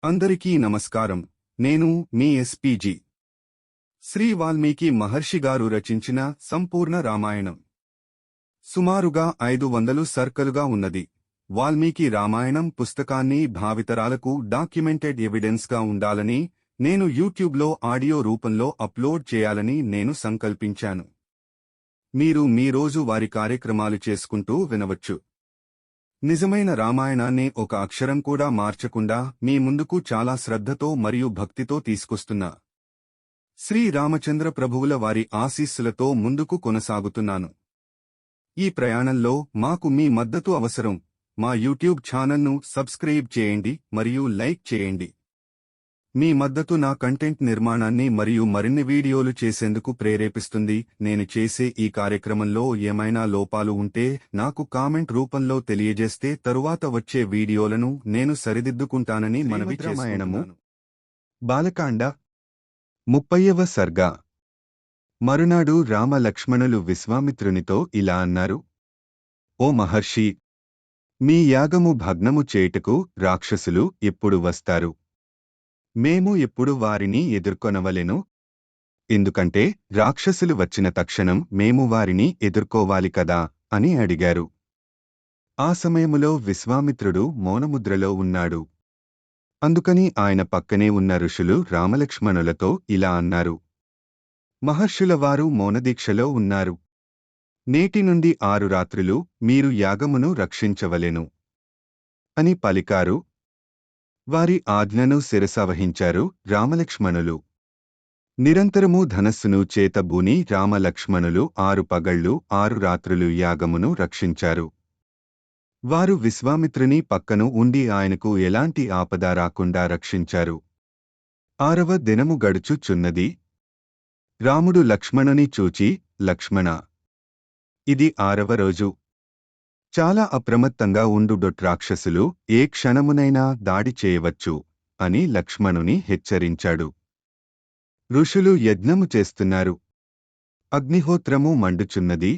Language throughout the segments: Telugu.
అందరికీ నమస్కారం. నేను మీ ఎస్పీజీ. శ్రీ వాల్మీకి మహర్షి గారు రచించిన సంపూర్ణ రామాయణం సుమారుగా 500 సర్కలుగా ఉన్నది. వాల్మీకి రామాయణం పుస్తకాన్ని భావితరాలకు డాక్యుమెంటెడ్ ఎవిడెన్స్గా ఉండాలని, నేను యూట్యూబ్లో ఆడియో రూపంలో అప్లోడ్ చేయాలని నేను సంకల్పించాను. మీరు మీ రోజువారీ కార్యక్రమాలు చేసుకుంటూ వినవచ్చు. నిజమైన రామాయణాన్ని ఒక అక్షరం కూడా మార్చకుండా మీ ముందుకు చాలా శ్రద్ధతో మరియు భక్తితో తీసుకొస్తున్నా శ్రీ రామచంద్ర ప్రభువుల వారి ఆశీస్సులతో ముందుకు కొనసాగుతున్నాను. ఈ ప్రయాణంలో మాకు మీ మద్దతు అవసరం. మా యూట్యూబ్ ఛానల్ను సబ్స్క్రైబ్ చేయండి మరియు లైక్ చేయండి. మీ మద్దతు నా కంటెంట్ నిర్మాణాన్ని మరియు మరిన్ని వీడియోలు చేసేందుకు ప్రేరేపిస్తుంది. నేను చేసే ఈ కార్యక్రమంలో ఏమైనా లోపాలు ఉంటే నాకు కామెంట్ రూపంలో తెలియజేస్తే తరువాత వచ్చే వీడియోలను నేను సరిదిద్దుకుంటానని మనవి చేసుకుంటున్నాను. బాలకాండ 30వ సర్గ. మరునాడు రామ లక్ష్మణులు విశ్వామిత్రునితో ఇలా అన్నారు: ఓ మహర్షి, మీ యాగము భగ్నము చేయుటకు రాక్షసులు ఎప్పుడు వస్తారు? మేము ఎప్పుడు వారిని ఎదుర్కొనవలెను? ఎందుకంటే రాక్షసులు వచ్చిన తక్షణం మేము వారిని ఎదుర్కోవాలి కదా అని అడిగారు. ఆ సమయములో విశ్వామిత్రుడు మౌనముద్రలో ఉన్నాడు. అందుకని ఆయన పక్కనే ఉన్న ఋషులు రామలక్ష్మణులతో ఇలా అన్నారు: మహర్షుల వారు మౌనదీక్షలో ఉన్నారు. నేటి నుండి 6 రాత్రులు మీరు యాగమును రక్షించవలెను అని పలికారు. వారి ఆజ్ఞను శిరసావహించారు రామలక్ష్మణులు. నిరంతరము ధనస్సును చేతబూని రామలక్ష్మణులు 6 పగళ్లు 6 రాత్రులు యాగమును రక్షించారు. వారు విశ్వామిత్రుని పక్కను ఉండి ఆయనకు ఎలాంటి ఆపద రాకుండా రక్షించారు. 6వ దినము గడుచుచున్నది. రాముడు లక్ష్మణుని చూచి, లక్ష్మణా, ఇది 6వ రోజు. చాలా అప్రమత్తంగా ఉండు. రాక్షసులు ఏ క్షణమునైనా దాడి చేయవచ్చు అని లక్ష్మణుని హెచ్చరించాడు. ఋషులు యజ్ఞము చేస్తున్నారు. అగ్నిహోత్రము మండుచున్నది.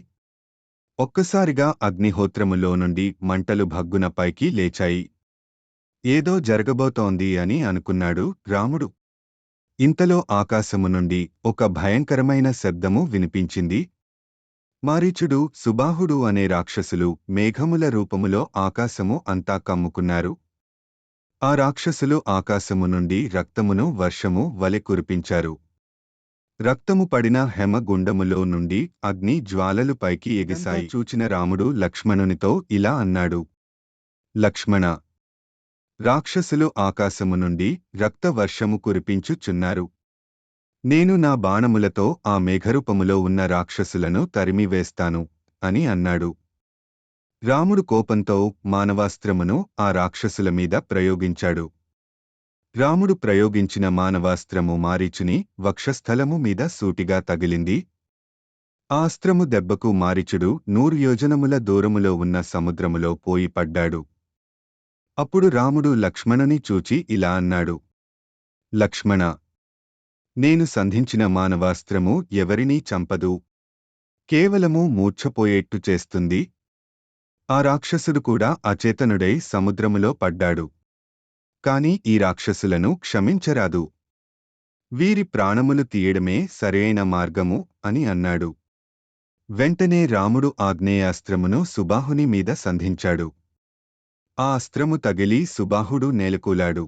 ఒక్కసారిగా అగ్నిహోత్రములో నుండి మంటలు భగ్గున పైకి లేచాయి. ఏదో జరగబోతోంది అని అనుకున్నాడు రాముడు. ఇంతలో ఆకాశము నుండి ఒక భయంకరమైన శబ్దము వినిపించింది. మారీచుడు, సుబాహుడు అనే రాక్షసులు మేఘముల రూపములో ఆకాశము అంతా కమ్ముకున్నారు. ఆ రాక్షసులు ఆకాశము నుండి రక్తమును వర్షము వలె కురిపించారు. రక్తము పడిన హెమగుండములో నుండి అగ్ని జ్వాలలు పైకి ఎగిసాయి. చూచిన రాముడు లక్ష్మణునితో ఇలా అన్నాడు: లక్ష్మణ, రాక్షసులు ఆకాశము నుండి రక్తవర్షము కురిపించుచున్నారు. నేను నా బాణములతో ఆ మేఘరూపములో ఉన్న రాక్షసులను తరిమివేస్తాను అని అన్నాడు. రాముడు కోపంతో మానవాస్త్రమును ఆ రాక్షసుల మీద ప్రయోగించాడు. రాముడు ప్రయోగించిన మానవాస్త్రము మారీచుని వక్షస్థలము మీద సూటిగా తగిలింది. ఆ అస్త్రము దెబ్బకు మారీచుడు 100 యోజనముల దూరములో ఉన్న సముద్రములో పోయి పడ్డాడు. అప్పుడు రాముడు లక్ష్మణుని చూచి ఇలా అన్నాడు: లక్ష్మణ, నేను సంధించిన మానవాస్త్రము ఎవరినీ చంపదు, కేవలము మూర్ఛపోయేట్టు చేస్తుంది. ఆ రాక్షసుడు కూడా అచేతనుడై సముద్రములో పడ్డాడు. కాని ఈ రాక్షసులను క్షమించరాదు. వీరి ప్రాణములు తీయడమే సరైన మార్గము అని అన్నాడు. వెంటనే రాముడు ఆగ్నేయాస్త్రమును సుబాహుని మీద సంధించాడు. ఆ అస్త్రము తగిలి సుబాహుడు నేలకూలాడు.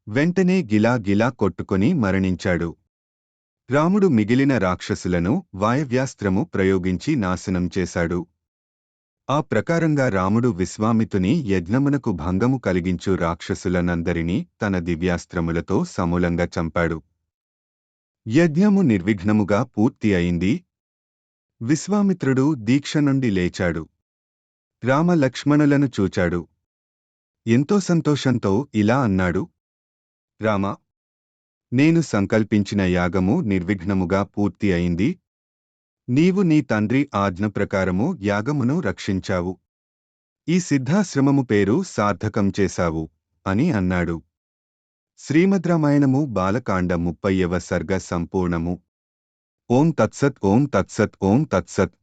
వెంటనే గిలా గిలా కొట్టుకొని మరణించాడు. రాముడు మిగిలిన రాక్షసులను వాయవ్యాస్త్రము ప్రయోగించి నాశనం చేశాడు. ఆ ప్రకారంగా రాముడు విశ్వామిత్రుని యజ్ఞమునకు భంగము కలిగించు రాక్షసులనందరినీ తన దివ్యాస్త్రములతో సమూలంగా చంపాడు. యజ్ఞము నిర్విఘ్నముగా పూర్తి అయింది. విశ్వామిత్రుడు దీక్ష నుండి లేచాడు. రామ లక్ష్మణులను చూచాడు. ఎంతో సంతోషంతో ఇలా అన్నాడు: రామా, నేను సంకల్పించిన యాగము నిర్విఘ్నముగా పూర్తి అయింది. నీవు నీ తండ్రి ఆజ్ఞ ప్రకారము యాగమును రక్షించావు. ఈ సిద్ధాశ్రమము పేరు సార్థకం చేశావు అని అన్నాడు. శ్రీమద్రామాయణము బాలకాండ 30వ సర్గ సంపూర్ణము. ఓం తత్సత్. ఓం తత్సత్. ఓం తత్సత్.